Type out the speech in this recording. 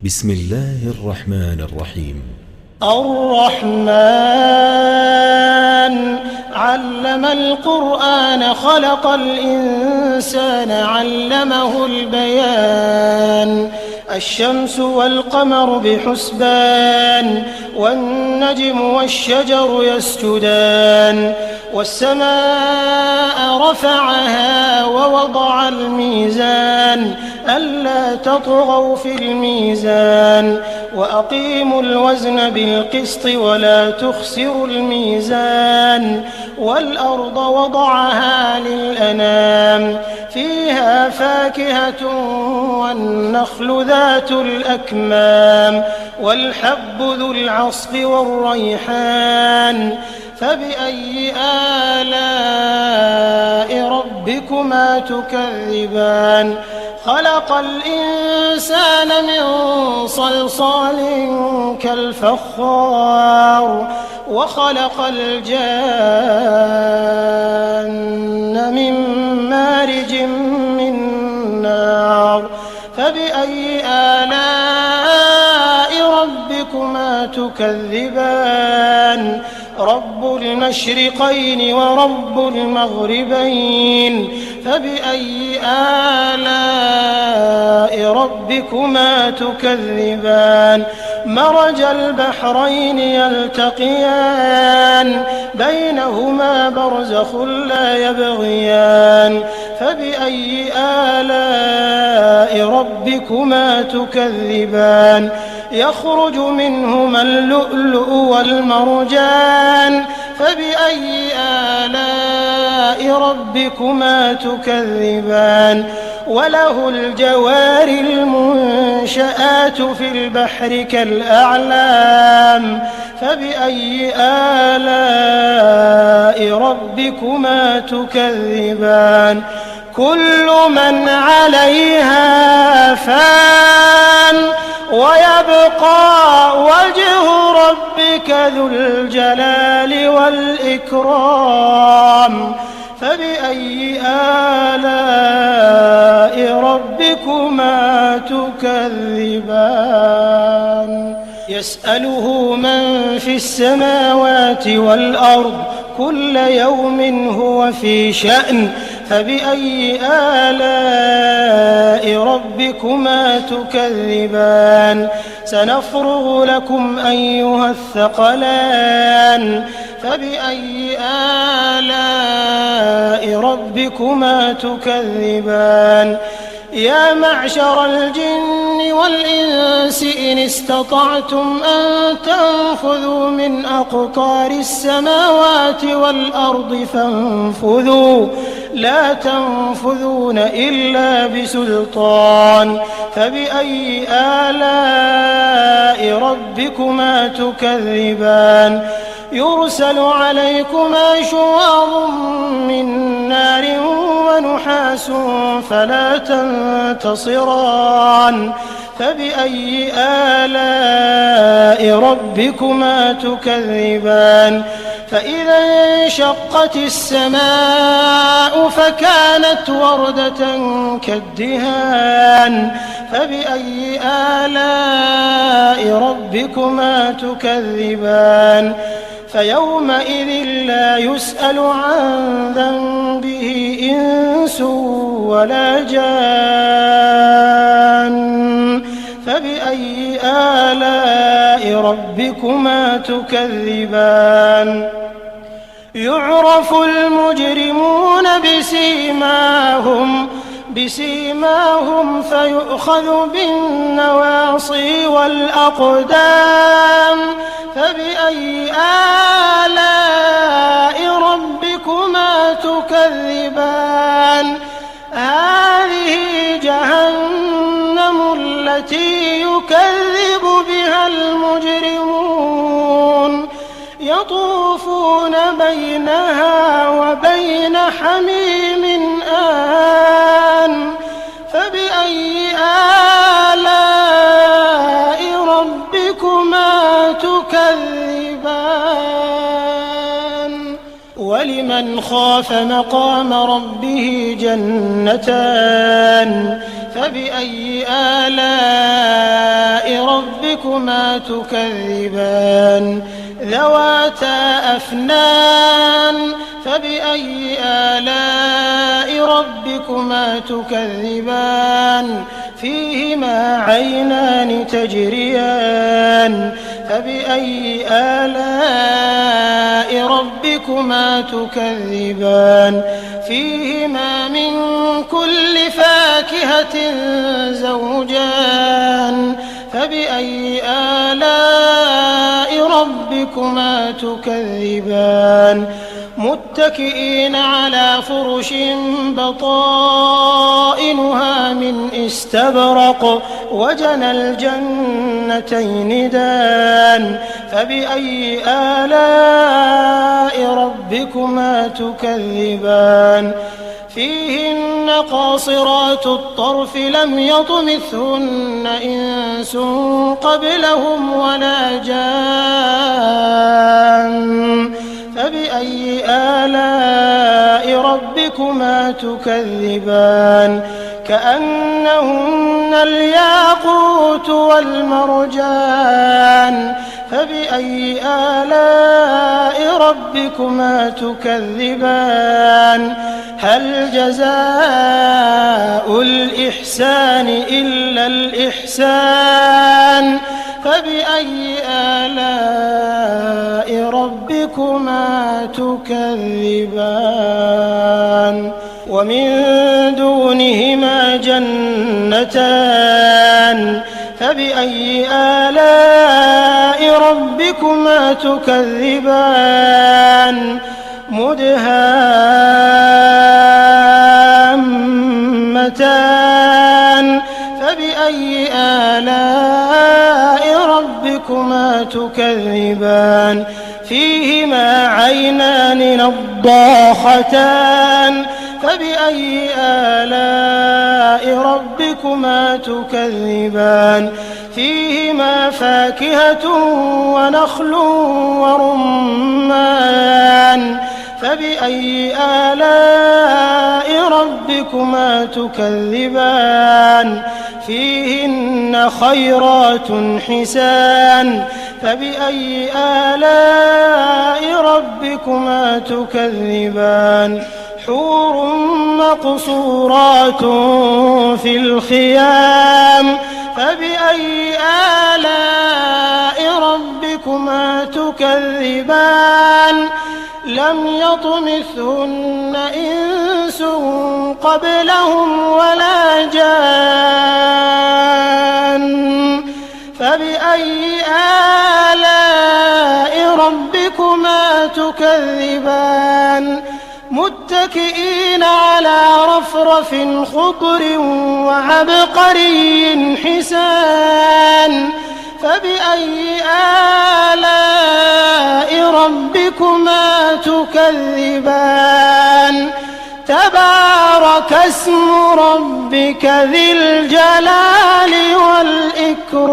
بسم الله الرحمن الرحيم. الرحمن علم القرآن خلق الإنسان علمه البيان الشمس والقمر بحسبان والنجم والشجر يسجدان والسماء رفعها ووضع الميزان ألا تطغوا في الميزان وأقيموا الوزن بالقسط ولا تخسروا الميزان والأرض وضعها للأنام فيها فاكهة والنخل ذات الأكمام والحب ذو العصف والريحان فبأي آلاء ربكما تكذبان خلق الإنسان من صلصال كالفخار وخلق الجان من مارج من نار فبأي آلاء ربكما تكذبان رب المشرقين ورب المغربين فبأي آلاء ربكما تكذبان مرج البحرين يلتقيان بينهما برزخ لا يبغيان فبأي آلاء ربكما تكذبان يخرج منهما اللؤلؤ والمرجان فبأي آلاء ربكما تكذبان وله الجوار المنشآت في البحر كالأعلام فبأي آلاء ربكما تكذبان كل من عليها فان ويبقى وجه ربك ذو الجلال والإكرام فبأي آلاء ربكما تكذبان يسأله من في السماوات والأرض كل يوم هو في شأن فبأي آلاء ربكما تكذبان سنفرغ لكم أيها الثقلان فبأي آلاء ربكما تكذبان يا معشر الجن والإنس إن استطعتم أن تنفذوا من أقطار السماوات والأرض فانفذوا لا تنفذون إلا بسلطان فبأي آلاء ربكما تكذبان يرسل عليكما شواظ من نار ونحاس فلا تنتصران فبأي آلاء ربكما تكذبان فإذا انشقت السماء فكانت وردة كالدهان فبأي آلاء ربكما تكذبان فيومئذ لا يسأل عن ذنبه إنس ولا جان فبأي آلاء ربكما تكذبان يعرف المجرمون بسيماهم فيؤخذ بالنواصي والأقدام فبأي آلاء ربكما تكذبان هذه جهنم التي يكذب بها المجرمون يطوفون بينها وبين حميم آن فبأي آلاء ربكما تكذبان ولمن خاف مقام ربه جنتان فبأي آلاء ربكما تكذبان ذواتا أفنان فبأي آلاء ربكما تكذبان فيهما عينان تجريان فبأي آلاء ربكما تكذبان فيهما من كل فاكهة زوجان فبأي آلاء ربكما تكذبان متكئين على فرش بطائنها من استبرق وجنى الجنتين دان فبأي آلاء ربكما تكذبان فيهن قاصرات الطرف لم يطمثهن إنس قبلهم ولا جان فبأي آلاء ربكما تكذبان كأنهن الياقوت والمرجان فبأي آلاء ربكما تكذبان هل جزاء الإحسان إلا الإحسان فبأي آلاء ربكما تكذبان ومن دونهما جنتان فبأي آلاء ربكما تكذبان مدهامتان فبأي آلاء ربكما تكذبان فيهما عينان نضاختان فبأي آلاء ربكما تكذبان فيهما فاكهة ونخل ورمان فبأي آلاء ربكما تكذبان فيهن خيرات حسان فبأي آلاء ربكما تكذبان حور مقصورات في الخيام فبأي آلاء ربكما تكذبان لم يطمثهن إنس قبلهم ولا جان فبأي آلاء ربكما تكذبان متكئين على رفرف خضر وعبقري حسان فبأي آلاء ربكما تكذبان تبارك اسم ربك ذي الجلال والإكرام.